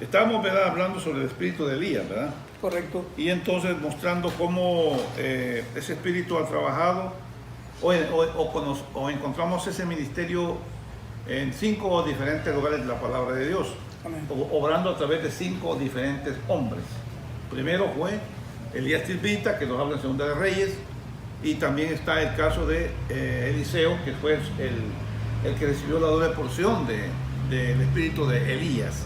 Estábamos, ¿verdad?, hablando sobre el espíritu de Elías, ¿verdad? Correcto. Y entonces mostrando cómo ese espíritu ha trabajado o encontramos ese ministerio en 5 diferentes lugares de la palabra de Dios, Amén. obrando a través de 5 diferentes hombres. Primero fue Elías Tisbita, que nos habla en Segunda de Reyes, y también está el caso de Eliseo, que fue el que recibió la doble porción del espíritu de Elías,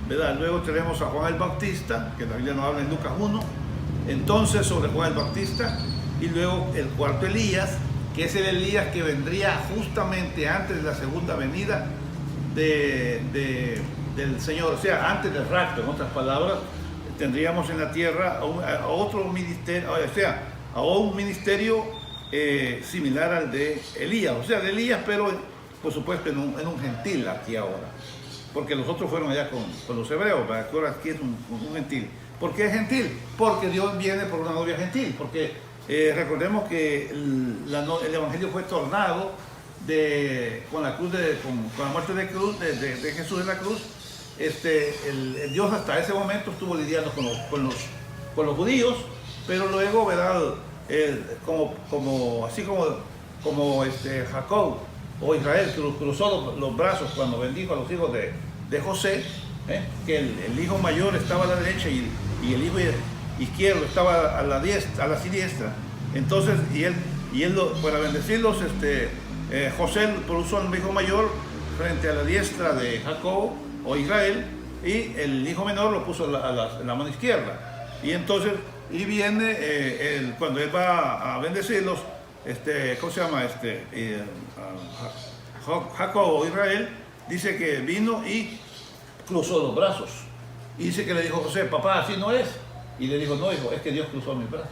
¿verdad? Luego tenemos a Juan el Bautista, que la Biblia nos habla en Lucas 1, entonces sobre Juan el Bautista, y luego el cuarto Elías, que es el Elías que vendría justamente antes de la segunda venida del Señor, o sea, antes del rapto. En otras palabras, tendríamos en la tierra a otro ministerio, o sea, a un ministerio similar al de Elías, o sea, de Elías, pero por supuesto en un gentil aquí ahora, porque los otros fueron allá con los hebreos, ¿verdad? Que ahora aquí es un gentil. ¿Por qué es gentil? Porque Dios viene por una novia gentil, porque recordemos que el Evangelio fue tornado con la muerte de Jesús en la cruz. El Dios hasta ese momento estuvo lidiando con los judíos, pero luego, ¿verdad?, así como Jacob o Israel cruzó los brazos cuando bendijo a los hijos de José, que el hijo mayor estaba a la derecha y el hijo izquierdo estaba a la siniestra. Entonces, para bendecirlos, José puso al hijo mayor frente a la diestra de Jacob o Israel, y el hijo menor lo puso en la mano izquierda. Y entonces, viene cuando él va a bendecirlos, ¿cómo se llama? Jacob o Israel, dice que vino y cruzó los brazos. Y dice que le dijo José: papá, así no es. Y le dijo: no, hijo, es que Dios cruzó mis brazos.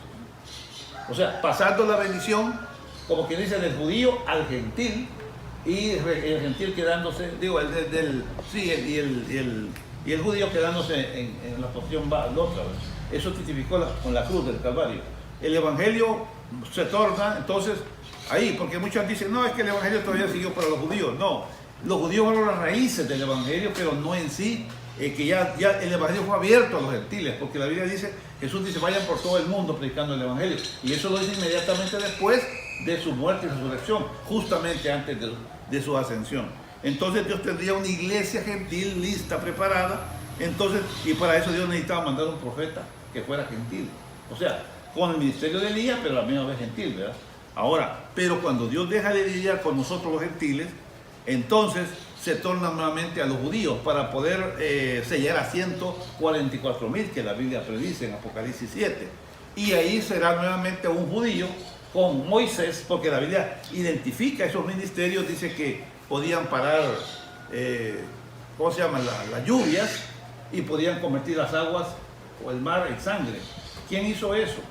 O sea, pasando la bendición, como que dice, del judío al gentil, y el gentil quedándose, y el judío quedándose en la posición otra. Eso testificó con la cruz del Calvario. El Evangelio se torna entonces ahí, porque muchos dicen: no, es que el Evangelio todavía siguió para los judíos. No, los judíos fueron las raíces del Evangelio, pero no en sí. Que ya el Evangelio fue abierto a los gentiles, porque la Biblia dice, Jesús dice: vayan por todo el mundo predicando el Evangelio, y eso lo dice inmediatamente después de su muerte y resurrección, justamente antes de su ascensión. Entonces Dios tendría una iglesia gentil lista, preparada, entonces, y para eso Dios necesitaba mandar un profeta que fuera gentil, o sea, con el ministerio de Elías, pero a la misma vez gentil, ¿verdad? Ahora, pero cuando Dios deja de lidiar con nosotros los gentiles, entonces se torna nuevamente a los judíos para poder sellar a 144,000 que la Biblia predice en Apocalipsis 7. Y ahí será nuevamente un judío con Moisés, porque la Biblia identifica esos ministerios, dice que podían parar, ¿cómo se llama?, las lluvias, y podían convertir las aguas o el mar en sangre. ¿Quién hizo eso?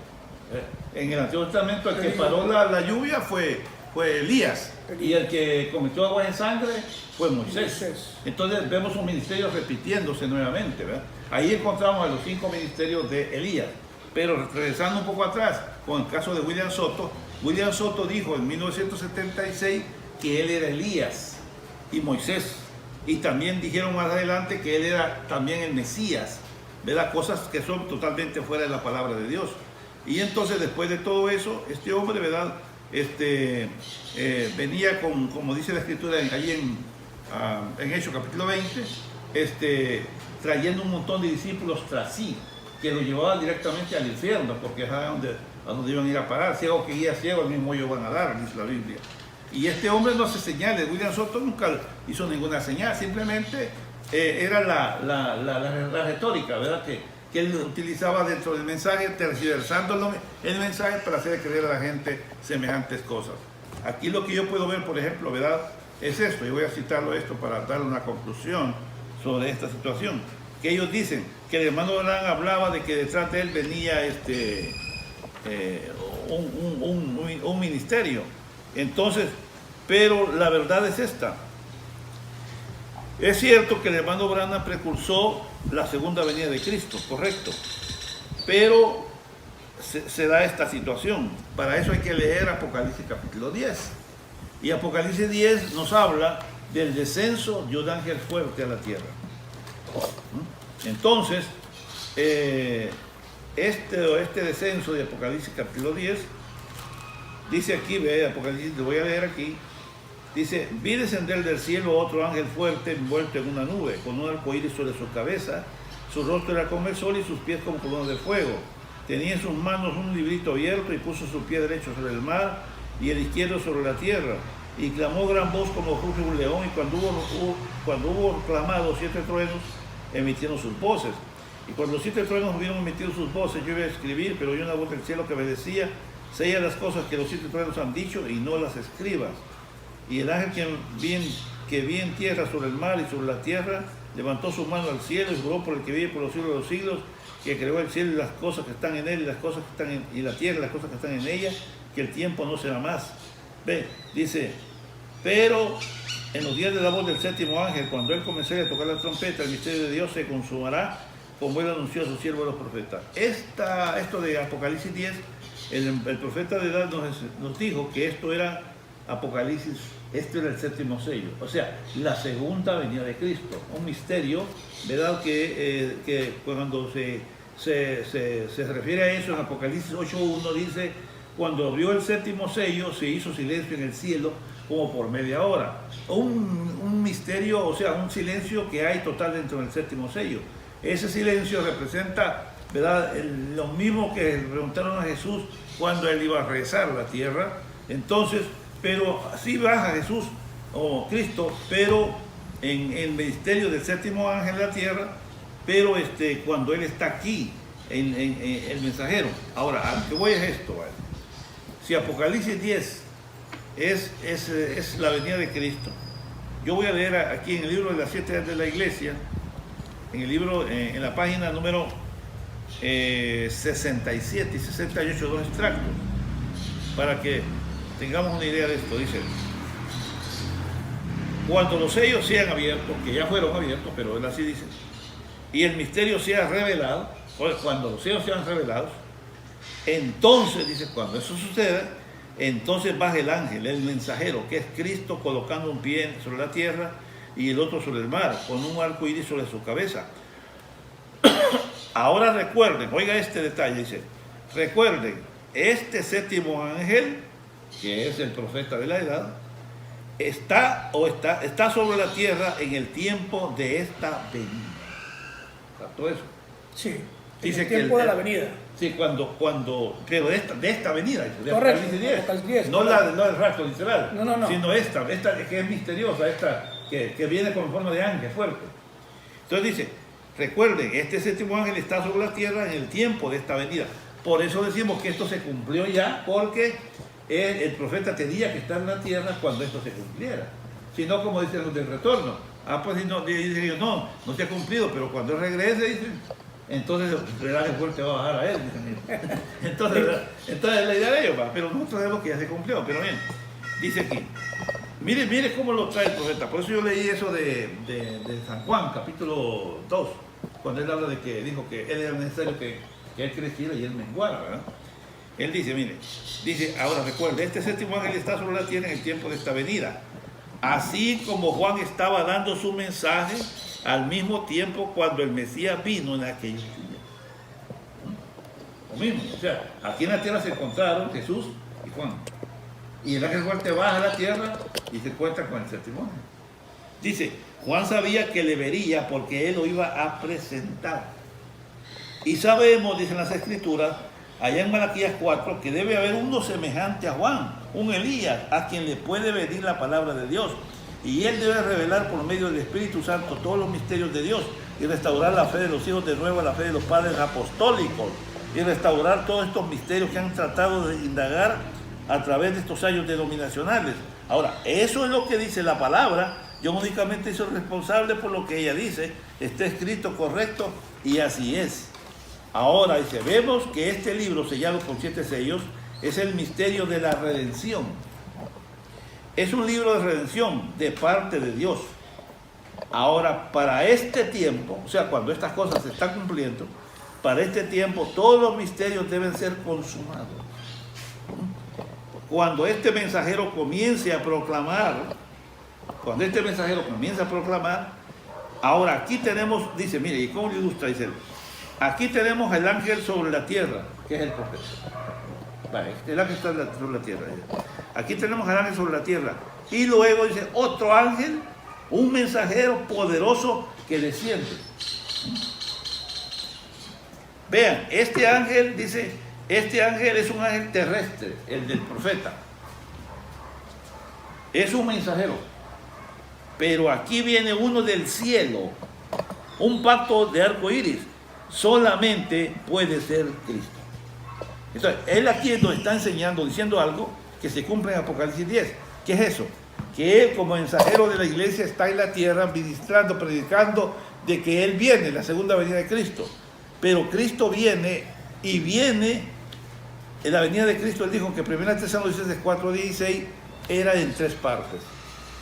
En el Antiguo Testamento el que paró la lluvia fue Elías, y el que convirtió aguas en sangre fue Moisés. Entonces vemos un ministerio repitiéndose nuevamente, ¿verdad? Ahí encontramos a los 5 ministerios de Elías. Pero regresando un poco atrás, con el caso de William Soto dijo en 1976 que él era Elías y Moisés, y también dijeron más adelante que él era también el Mesías, ¿verdad? Cosas que son totalmente fuera de la palabra de Dios. Y entonces, después de todo eso, este hombre, ¿verdad?, venía como dice la escritura allí en Hechos capítulo 20, trayendo un montón de discípulos tras sí, que lo llevaban directamente al infierno, porque es a donde iban a ir a parar. Ciego que guía ciego, el mismo ellos van a dar, dice la Biblia. Y este hombre no hace señales. William Soto nunca hizo ninguna señal, simplemente era la retórica, ¿verdad?, que él utilizaba dentro del mensaje, tergiversando el mensaje para hacer creer a la gente semejantes cosas. Aquí lo que yo puedo ver, por ejemplo, ¿verdad?, es esto, y voy a citarlo esto para dar una conclusión sobre esta situación, que ellos dicen que el hermano Branham hablaba de que detrás de él venía un ministerio. Entonces, pero la verdad es esta: es cierto que el hermano Branham precursó la segunda venida de Cristo, correcto, pero se da esta situación. Para eso hay que leer Apocalipsis capítulo 10, y Apocalipsis 10 nos habla del descenso de un ángel fuerte a la tierra. Entonces, este descenso de Apocalipsis capítulo 10, dice aquí, ve, Apocalipsis, lo voy a leer aquí, dice, vi descender del cielo otro ángel fuerte envuelto en una nube, con un arco iris sobre su cabeza, su rostro era como el sol y sus pies como columnas de fuego. Tenía en sus manos un librito abierto y puso su pie derecho sobre el mar y el izquierdo sobre la tierra. Y clamó gran voz como ruge un león, y cuando hubo clamado 7 truenos, emitieron sus voces. Y cuando los 7 truenos hubieron emitido sus voces, yo iba a escribir, pero oyó una voz del cielo que me decía, sella las cosas que los 7 truenos han dicho y no las escribas. Y el ángel que vi en tierra sobre el mar y sobre la tierra, levantó su mano al cielo y juró por el que vive por los siglos de los siglos, que creó el cielo y las cosas que están en él, y las cosas que están y la tierra y las cosas que están en ella, que el tiempo no será más. Ve, dice, pero en los días de la voz del séptimo ángel, cuando él comenzara a tocar la trompeta, el misterio de Dios se consumará, como él anunció a su siervo los profetas. Esto de Apocalipsis 10, el profeta de edad nos dijo que esto era Apocalipsis, esto era el séptimo sello, o sea, la segunda venida de Cristo, un misterio, ¿verdad? Que cuando se refiere a eso en Apocalipsis 8.1 dice, cuando abrió el séptimo sello se hizo silencio en el cielo como por media hora. Un misterio, o sea, un silencio que hay total dentro del séptimo sello. Ese silencio representa, ¿verdad?, lo mismo que le preguntaron a Jesús cuando él iba a regresar a la tierra. Entonces, pero así baja Jesús o Cristo, pero en el ministerio del séptimo ángel de la tierra, pero cuando él está aquí, en el mensajero. Ahora, a lo que voy es esto, ¿vale? Si Apocalipsis 10 es la venida de Cristo, yo voy a leer aquí en el libro de las 7 edades de la iglesia, en el libro, en la página número 67 y 68, dos extractos, para que tengamos una idea de esto. Dice, cuando los sellos sean abiertos, que ya fueron abiertos, pero él así dice, y el misterio sea revelado, cuando los sellos sean revelados, entonces, dice, cuando eso suceda, entonces baja el ángel, el mensajero, que es Cristo, colocando un pie sobre la tierra y el otro sobre el mar, con un arco iris sobre su cabeza. Ahora recuerden, oiga este detalle, dice, recuerden, este séptimo ángel, que es el profeta de la edad, está sobre la tierra en el tiempo de esta venida. ¿Captó eso? Sí, dice el tiempo de la venida. Sí, pero de esta venida, de correcto, Apocalipsis 10, 10, no el rapto literal, no. Sino esta que es misteriosa, que viene con forma de ángel fuerte. Entonces dice, recuerden, este séptimo ángel está sobre la tierra en el tiempo de esta venida. Por eso decimos que esto se cumplió ya, porque el profeta tenía que estar en la tierra cuando esto se cumpliera. Si no, como dicen los del retorno, pues dicen ellos, no se ha cumplido, pero cuando él regrese, dicen, entonces el ángel fuerte va a bajar a él, dicen ellos. Entonces es la idea de ellos, pero nosotros sabemos que ya se cumplió. Pero bien, dice aquí, mire cómo lo trae el profeta. Por eso yo leí eso de San Juan, capítulo 2, cuando él habla de que dijo que él era necesario que él creciera y él menguara, ¿verdad? Él dice, dice, ahora recuerde, este séptimo ángel está sobre la tierra en el tiempo de esta venida. Así como Juan estaba dando su mensaje al mismo tiempo cuando el Mesías vino en aquellos días. Lo mismo, o sea, aquí en la tierra se encontraron Jesús y Juan. Y el ángel fuerte baja a la tierra y se encuentra con el séptimo ángel. Dice, Juan sabía que le vería porque él lo iba a presentar. Y sabemos, dicen las escrituras, allá en Malaquías 4, que debe haber uno semejante a Juan, un Elías, a quien le puede venir la palabra de Dios. Y él debe revelar por medio del Espíritu Santo todos los misterios de Dios y restaurar la fe de los hijos de nuevo a la fe de los padres apostólicos y restaurar todos estos misterios que han tratado de indagar a través de estos años denominacionales. Ahora, eso es lo que dice la palabra. Yo únicamente soy responsable por lo que ella dice. Está escrito correcto y así es. Ahora dice, vemos que este libro sellado con 7 sellos es el misterio de la redención. Es un libro de redención de parte de Dios. Ahora, para este tiempo, o sea, cuando estas cosas se están cumpliendo, para este tiempo todos los misterios deben ser consumados. Cuando este mensajero comience a proclamar, Ahora, aquí tenemos, dice, mire, ¿y cómo lo ilustra? Dice, aquí tenemos el ángel sobre la tierra, que es el profeta. Vale, el ángel está sobre la tierra. Aquí tenemos al ángel sobre la tierra. Y luego dice, otro ángel, un mensajero poderoso que desciende. Vean, este ángel, dice, este ángel es un ángel terrestre, el del profeta. Es un mensajero. Pero aquí viene uno del cielo, un pacto de arco iris. Solamente puede ser Cristo. Entonces, él aquí nos está enseñando, diciendo algo que se cumple en Apocalipsis 10. ¿Qué es eso? Que él, como mensajero de la iglesia, está en la tierra ministrando, predicando de que él viene, la segunda venida de Cristo. Pero Cristo viene y viene en la venida de Cristo. Él dijo que 1 Tesalonicenses 4:16 era en 3 partes: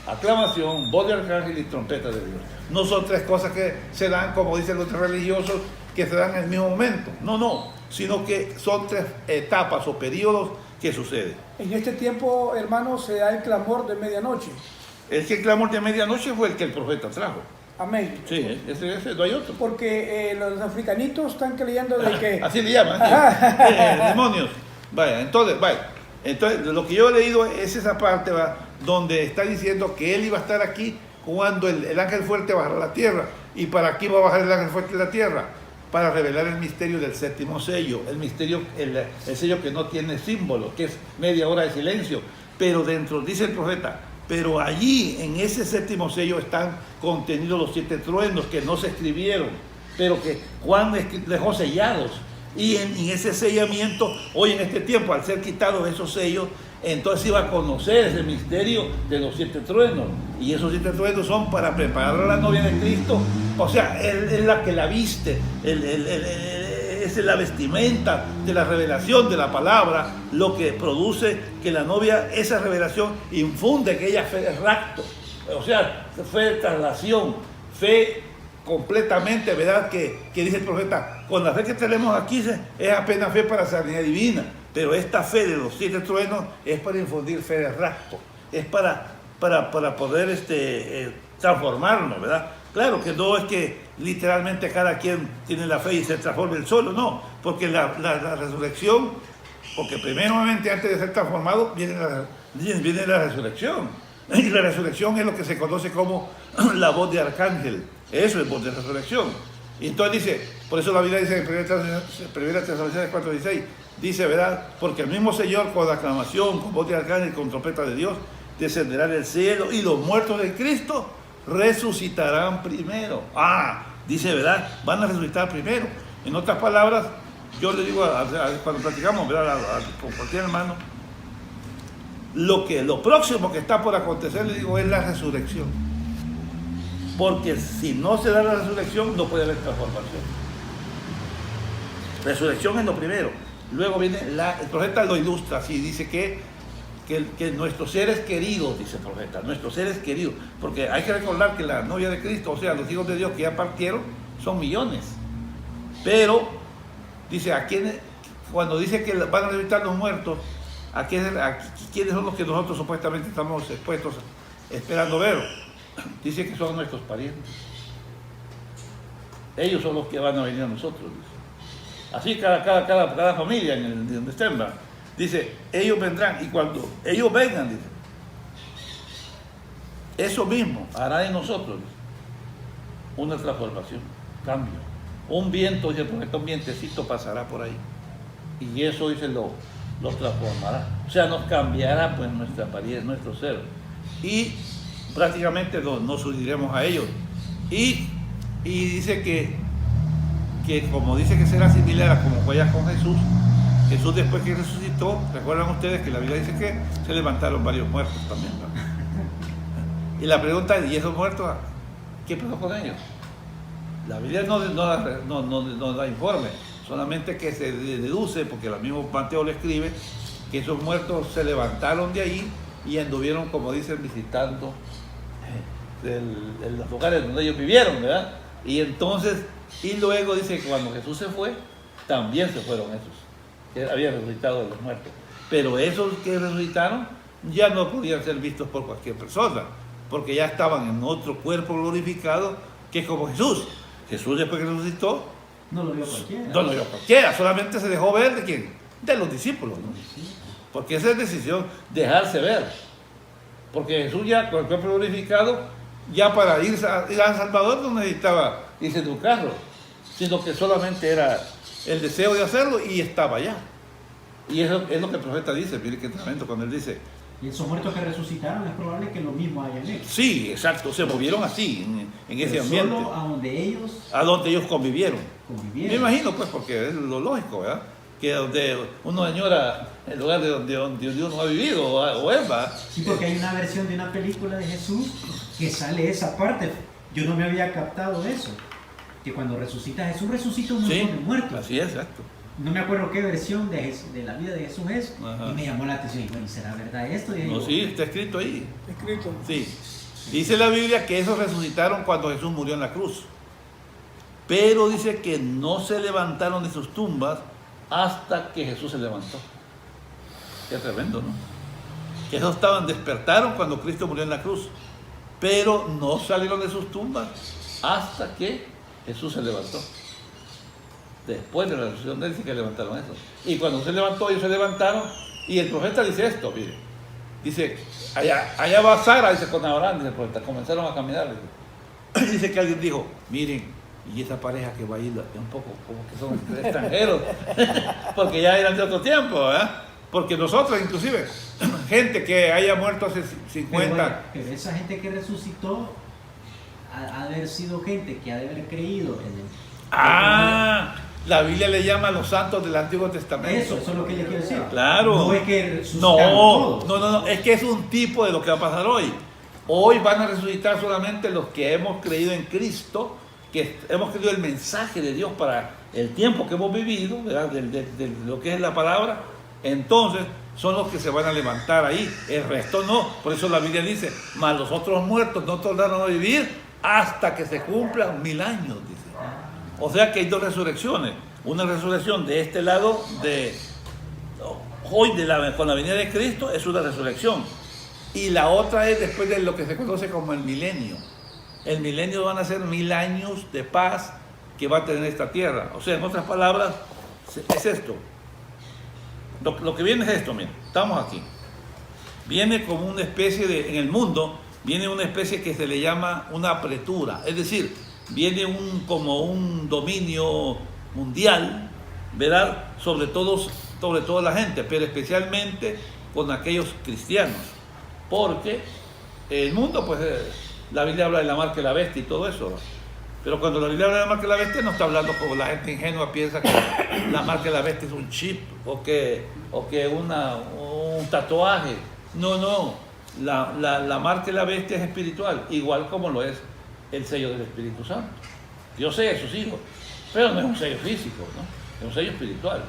aclamación, voz de arcángel y trompeta de Dios. No son 3 cosas que se dan, como dicen los religiosos, que se dan en el mismo momento. No, sino que son 3 etapas o periodos que suceden. En este tiempo, hermanos, se da el clamor de medianoche. El que el clamor de medianoche fue el que el profeta trajo. Amén. Sí, ese no hay otro. Porque los africanitos están creyendo de que... Así le llaman. Demonios. Entonces, lo que yo he leído es esa parte, donde está diciendo que él iba a estar aquí cuando el ángel fuerte bajara a la tierra. ¿Y para qué iba a bajar el ángel fuerte a la tierra? Para revelar el misterio del 7º sello, el misterio, el sello que no tiene símbolo, que es media hora de silencio. Pero dentro, dice el profeta, pero allí en ese 7º sello están contenidos los 7 truenos que no se escribieron, pero que Juan dejó sellados. Y en ese sellamiento, hoy en este tiempo, al ser quitados esos sellos, entonces iba a conocer ese misterio de los 7 truenos. Y esos 7 truenos son para preparar a la novia de Cristo. O sea, él es la que la viste, es la vestimenta de la revelación de la palabra, lo que produce que la novia, esa revelación, infunde que ella fe de rapto. O sea, fe de traslación, fe completamente, ¿verdad? Que dice el profeta, con la fe que tenemos aquí es apenas fe para sanidad divina. Pero esta fe de los 7 truenos es para infundir fe de rapto, es para poder transformarnos, ¿verdad? Claro que no es que literalmente cada quien tiene la fe y se transforme el solo, no, porque la resurrección, porque primeramente antes de ser transformado viene la resurrección, y la resurrección es lo que se conoce como la voz de arcángel, eso es voz de resurrección. Y entonces dice, por eso la Biblia dice en 1 Tesalonicenses 4:16, dice, ¿verdad? Porque el mismo Señor con aclamación, con voz de arcángel, con trompeta de Dios, descenderá del cielo y los muertos de Cristo resucitarán primero. Dice, ¿verdad? Van a resucitar primero. En otras palabras, yo le digo, cuando platicamos, ¿verdad? Con cualquier hermano, lo próximo que está por acontecer, le digo, es la resurrección. Porque si no se da la resurrección, no puede haber transformación. Resurrección es lo primero. Luego viene, el profeta lo ilustra así, dice que nuestros seres queridos, dice el profeta, nuestros seres queridos, porque hay que recordar que la novia de Cristo, o sea, los hijos de Dios que ya partieron, son millones. Pero, dice, cuando dice que van a resucitar los muertos, ¿quiénes son los que nosotros supuestamente estamos expuestos esperando ver? Dice que son nuestros parientes. Ellos son los que van a venir a nosotros, dice. Así cada familia en donde estén, ¿va? Dice, ellos vendrán, y cuando ellos vengan, dice, eso mismo hará en nosotros, dice, una transformación, cambio. Un viento, dice el profeta, un vientecito pasará por ahí. Y eso, dice, lo transformará. O sea, nos cambiará pues nuestra apariencia, nuestro ser. Y prácticamente nos uniremos a ellos. Y dice que como dice que será similar a como fue allá con Jesús, Jesús después que resucitó, recuerdan ustedes que la Biblia dice que se levantaron varios muertos también, ¿no? Y la pregunta es, ¿y esos muertos qué pasó con ellos? La Biblia no da informe, solamente que se deduce, porque el mismo Mateo lo escribe, que esos muertos se levantaron de ahí y anduvieron, como dicen, visitando los lugares donde ellos vivieron, ¿verdad? Y entonces, y luego dice que cuando Jesús se fue, también se fueron esos que habían resucitado de los muertos. Pero esos que resucitaron ya no podían ser vistos por cualquier persona, porque ya estaban en otro cuerpo glorificado que es como Jesús. Jesús después que resucitó, No lo vio cualquiera. no lo vio cualquiera, solamente se dejó ver de quién, de los discípulos, ¿no? Porque esa es decisión, dejarse ver. Porque Jesús ya con el cuerpo glorificado, ya para ir a Salvador no necesitaba irse de un carro, sino que solamente era el deseo de hacerlo y estaba allá. Y eso es lo que el profeta dice, mire qué tremendo cuando él dice, Y esos muertos que resucitaron es probable que lo mismo hayan hecho. sí, exacto, se movieron así, en ese Pero ambiente, solo a donde ellos a donde ellos convivieron. convivieron. Me imagino, pues, porque es lo lógico, ¿verdad? Que donde uno añora el lugar de donde uno ha vivido, o es, ¿va? Sí, porque hay una versión de una película de Jesús que sale esa parte. Yo no me había captado eso. Que cuando resucita Jesús, resucita un montón Sí, de muertos. así es, exacto. No me acuerdo qué versión de la vida de Jesús es. Ajá. Y me llamó la atención. Y bueno, ¿será verdad esto? Y No, digo, sí, está escrito ahí. Escrito. Sí. Dice la Biblia que esos resucitaron cuando Jesús murió en la cruz. Pero dice que no se levantaron de sus tumbas hasta que Jesús se levantó. Qué tremendo, ¿no? Que esos despertaron cuando Cristo murió en la cruz. Pero no salieron de sus tumbas hasta que Jesús se levantó. Después de la resurrección de él sí que levantaron eso. Y cuando se levantó, ellos se levantaron. Y el profeta dice esto, mire. Dice, allá va Sara, dice, con Abraham, dice el profeta. Comenzaron a caminar. Dice que alguien dijo, miren, y esa pareja que va a ir un poco como que son extranjeros, porque ya eran de otro tiempo, ¿verdad? Porque nosotros, inclusive, gente que haya muerto hace 50... Pero esa gente que resucitó ha de haber sido gente que ha de haber creído en el... La Biblia le llama a los santos del Antiguo Testamento. Eso es lo que le quiero decir. Claro. No es que resucitaron todos. No, es que es un tipo de lo que va a pasar hoy. Hoy van a resucitar solamente los que hemos creído en Cristo, que hemos creído el mensaje de Dios para el tiempo que hemos vivido, ¿verdad? De lo que es la palabra. Entonces son los que se van a levantar ahí. El resto no. Por eso la Biblia dice, mas los otros muertos no tornaron a vivir hasta que se cumplan 1000 años, dice. O sea que hay dos resurrecciones. Una resurrección de este lado, hoy con la venida de Cristo, es una resurrección. Y la otra es después de lo que se conoce como el milenio. El milenio van a ser 1000 años de paz que va a tener esta tierra. O sea, en otras palabras, es esto. Lo que viene es esto, miren, estamos aquí. Viene como una especie en el mundo, viene una especie que se le llama una apretura. Es decir, viene como un dominio mundial, ¿verdad? Sobre toda la gente, pero especialmente con aquellos cristianos. Porque el mundo, pues, la Biblia habla de la marca de la bestia y todo eso. Pero cuando la Biblia habla de la marca de la bestia, no está hablando como la gente ingenua piensa que la marca de la bestia es un chip o que un tatuaje. No. La marca de la bestia es espiritual, igual como lo es el sello del Espíritu Santo. Dios sella a sus hijos, pero no es un sello físico, ¿no? Es un sello espiritual.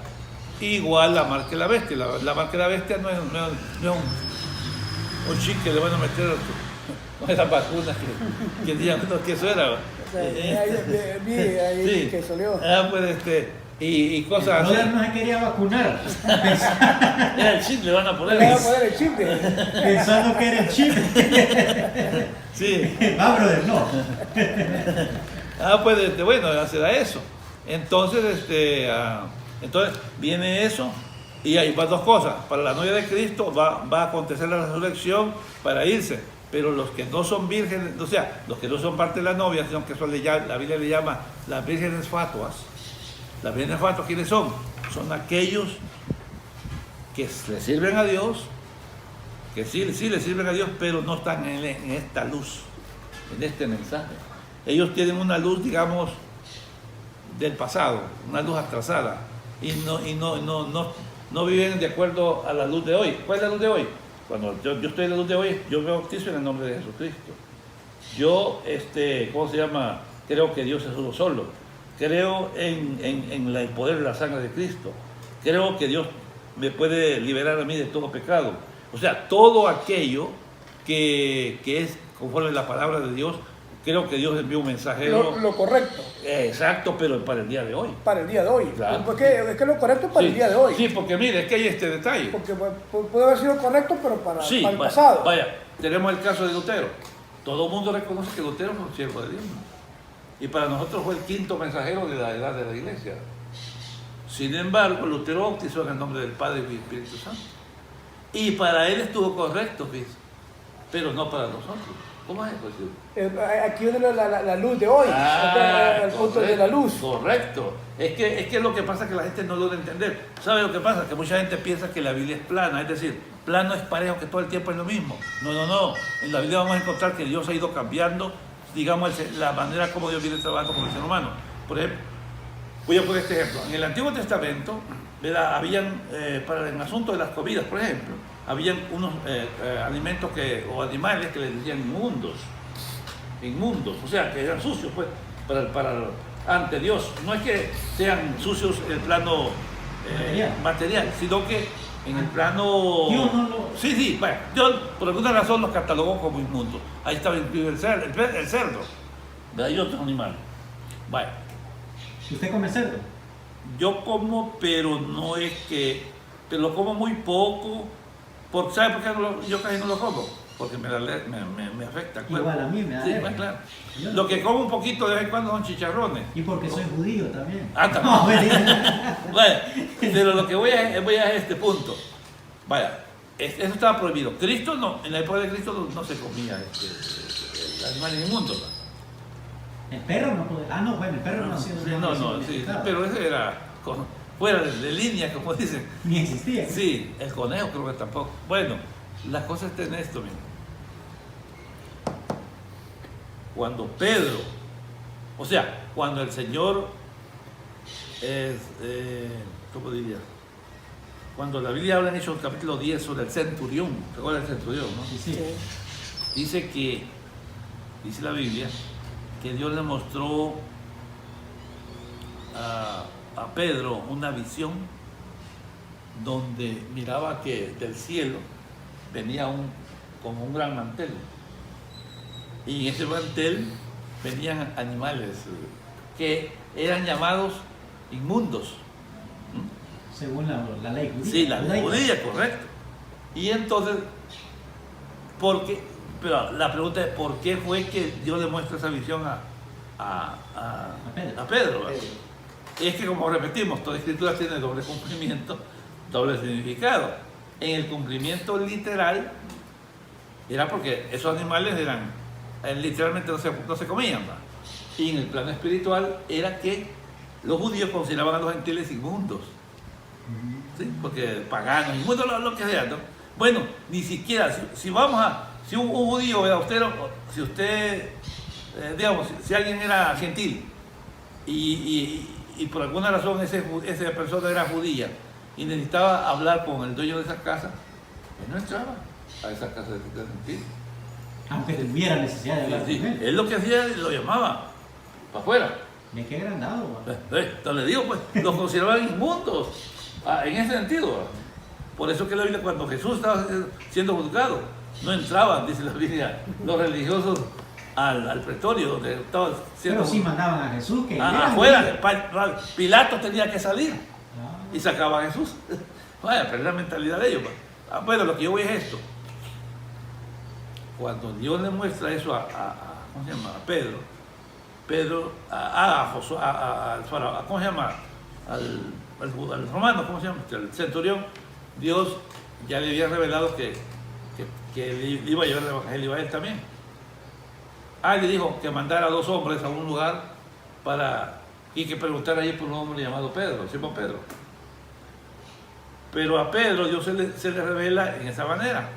Igual la marca de la bestia. La marca de la bestia no es un chip que le van a meter a esas vacunas que digan que eso era. Vi Sí. que salió. Pues y cosas El brother así. no se quería vacunar, Era el chip, le van a Le poner. van a poner el chip. pensando que era el chip. Sí. Va, brother, no. Pues bueno, será eso. Entonces, entonces viene eso y hay dos cosas. Para la novia de Cristo va a acontecer la resurrección para irse. Pero los que no son vírgenes, o sea, los que no son parte de la novia, sino que son la Biblia le llama las vírgenes fatuas. Las vírgenes fatuas, ¿quiénes son? Son aquellos que le sirven a Dios, que sí le sirven a Dios, pero no están en esta luz, en este mensaje. Ellos tienen una luz, digamos, del pasado, una luz atrasada, y no viven de acuerdo a la luz de hoy. ¿Cuál es la luz de hoy? Cuando yo estoy en la luz de hoy, yo me bautizo en el nombre de Jesucristo. Yo, ¿cómo se llama? Creo que Dios es uno solo. Creo en el poder de la sangre de Cristo. Creo que Dios me puede liberar a mí de todo pecado. O sea, todo aquello que es conforme a la palabra de Dios, creo que Dios envió un mensajero. Lo correcto. Exacto, pero para el día de hoy. Para el día de hoy. Claro. Porque es que lo correcto es para el día de hoy. Sí, porque mire, es que hay este detalle. Porque puede haber sido correcto, pero para el Vaya, pasado. vaya, tenemos el caso de Lutero. Todo el mundo reconoce que Lutero fue un siervo de Dios, ¿no? y para nosotros fue el quinto mensajero de la edad de la iglesia. Sin embargo, Lutero bautizó en el nombre del Padre y del Espíritu Santo. Y para él estuvo correcto, fíjese, pero no para nosotros. ¿Cómo es eso? Aquí viene la luz de hoy, el punto de la luz. Correcto. Es que lo que pasa es que la gente no logra entender. ¿Sabe lo que pasa? Que mucha gente piensa que la Biblia es plana, es decir, plano es parejo, que todo el tiempo es lo mismo. No. En la Biblia vamos a encontrar que Dios ha ido cambiando, digamos, la manera como Dios viene trabajando con el ser humano. Por ejemplo, voy a poner este ejemplo. En el Antiguo Testamento, ¿verdad? Habían, para el asunto de las comidas, por ejemplo, habían unos alimentos o animales que les decían inmundos, o sea, que eran sucios, pues, ante Dios. No es que sean sucios en el plano material, sino que en el plano... Dios no lo... Sí, bueno, Dios por alguna razón los catalogó como inmundos. Ahí estaba incluido el cerdo, ¿verdad? Y otros animales. Bueno. ¿Usted come cerdo? Yo como, pero no es que... Pero lo como muy poco. ¿Sabe por qué yo casi no lo como? Porque me afecta. Igual a mí me da. Sí, pues, claro. Lo que como un poquito de vez en cuando son chicharrones. Y porque soy judío también. También. Bueno, pero lo que voy a este punto. Vaya, eso estaba prohibido. Cristo no, en la época de Cristo no se comía animales inmundos. El perro no puede. No, bueno, el perro no ha sido. Sí, pero ese era fuera de línea, como dicen. Ni existía. Sí, el conejo creo que tampoco. Bueno, la cosa está en esto, mira. Cuando Pedro, o sea, cuando el Señor ¿cómo diría? Cuando la Biblia habla en Hechos capítulo 10 sobre el centurión, ¿recuerda el centurión, no? Sí. Dice la Biblia, que Dios le mostró a Pedro una visión donde miraba que del cielo venía como un gran mantel, y en ese mantel venían animales que eran llamados inmundos. Según la ley judía. Sí, la ley judía, correcto. Y entonces, pero la pregunta es, ¿por qué fue que Dios le muestra esa visión a Pedro? Es que, como repetimos, toda escritura tiene doble cumplimiento, doble significado. En el cumplimiento literal, era porque esos animales literalmente no se comían, ¿va? Y en el plano espiritual era que los judíos consideraban a los gentiles inmundos, ¿sí? Porque paganos, inmundos, lo que sea, ¿no? Bueno, ni siquiera, si un judío, si usted, digamos, si alguien era gentil y por alguna razón esa persona era judía y necesitaba hablar con el dueño de esa casa, él no entraba a esa casa de gentil. Aunque tuviera necesidad de hablar con él. Él lo que hacía, lo llamaba para afuera. ¿De qué agrandado? Entonces le digo, pues, los consideraban inmundos, en ese sentido. Por eso que la Biblia, cuando Jesús estaba siendo juzgado, no entraban, dice la Biblia, los religiosos al pretorio donde estaba siendo... Pero sí mandaban a Jesús que... afuera, Pilato tenía que salir y sacaba a Jesús. Vaya, pero es la mentalidad de ellos. Bueno, lo que yo voy es esto. Cuando Dios le muestra eso ¿cómo se llama? A Pedro, a Josué, ¿cómo se llama? Al romano, ¿cómo se llama? El centurión, Dios ya le había revelado que le iba a llevar el evangelio a él también. Le dijo que mandara a 2 hombres a un lugar y que preguntara allí por un hombre llamado Pedro, Simón Pedro. Pero a Pedro Dios se le revela en esa manera.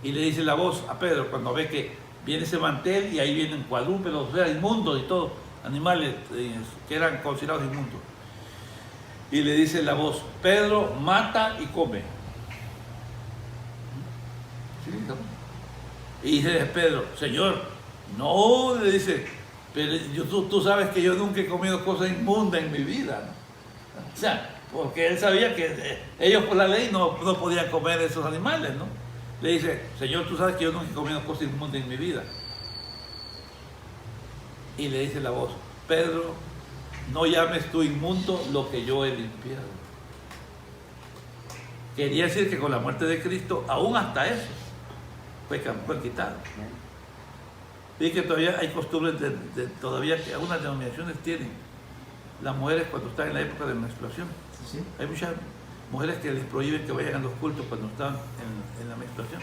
Y le dice la voz a Pedro cuando ve que viene ese mantel y ahí vienen cuadrúpedos, o sea, inmundos y todos, animales que eran considerados inmundos. Y le dice la voz, Pedro, mata y come. Y dice Pedro, Señor, no, le dice, pero tú sabes que yo nunca he comido cosas inmundas en mi vida, ¿no? O sea, porque él sabía que ellos por la ley no podían comer esos animales, ¿no? Le dice, Señor, tú sabes que yo nunca he comido cosas inmundas en mi vida. Y le dice la voz, Pedro, no llames tú inmundo lo que yo he limpiado. Quería decir que con la muerte de Cristo, aún hasta eso, fue quitado. Vi que todavía hay costumbres todavía que algunas denominaciones tienen las mujeres cuando están en la época de menstruación. Sí. Hay muchas mujeres que les prohíben que vayan a los cultos cuando están en la menstruación.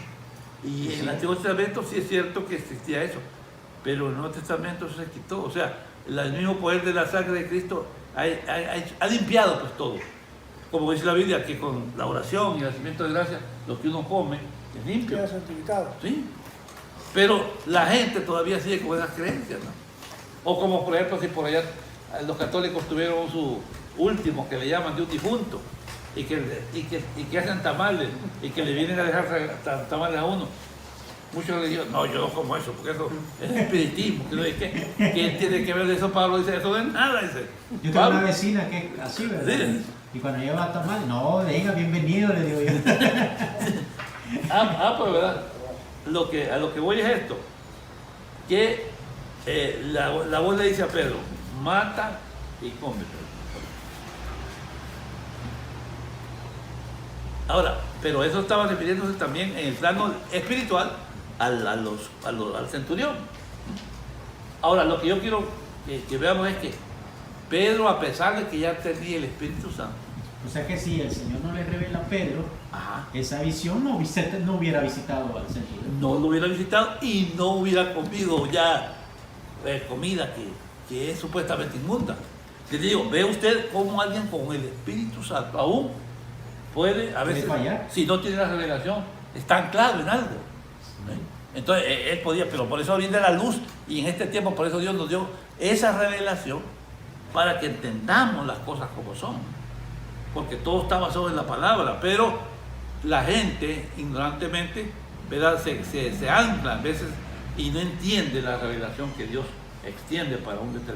Y en el Antiguo Testamento sí es cierto que existía eso, pero en el Nuevo Testamento eso se quitó. O sea, el mismo poder de la sangre de Cristo ha limpiado pues todo. Como dice la Biblia, que con la oración y el nacimiento de gracia, lo que uno come es limpio. Queda santificado. Sí. Pero la gente todavía sigue con esas creencias, ¿no? O como por ejemplo, si por allá los católicos tuvieron su último, que le llaman de un difunto, y que hacen tamales, y que le vienen a dejar tamales a uno. Muchos le dijeron, no, yo no como eso, porque eso es espiritismo. ¿Qué tiene que ver de eso? Pablo dice, eso no es nada. Dice, Yo tengo una vecina que es así, ¿verdad? Sí. Y cuando lleva tamal, no, venga, bienvenido, le digo yo. Pues verdad, a lo que voy es esto, que la voz le dice a Pedro, mata y come. Ahora, pero eso estaba refiriéndose también en el plano espiritual al centurión. Ahora, lo que yo quiero que veamos es que Pedro, a pesar de que ya tenía el Espíritu Santo, O sea que si el Señor no le revela a Pedro ajá, esa visión, no hubiera visitado al centurión. no lo hubiera visitado y no hubiera comido ya comida que es supuestamente inmunda. Les digo, ve usted cómo alguien con el Espíritu Santo aún puede, a veces, fallar. si no tiene la revelación, está anclado en algo. Entonces, él podía, pero por eso viene la luz, y en este tiempo, por eso Dios nos dio esa revelación para que entendamos las cosas como son. Porque todo está basado en la palabra, pero la gente, ignorantemente, ¿verdad? Se ancla a veces y no entiende la revelación que Dios extiende para un determinado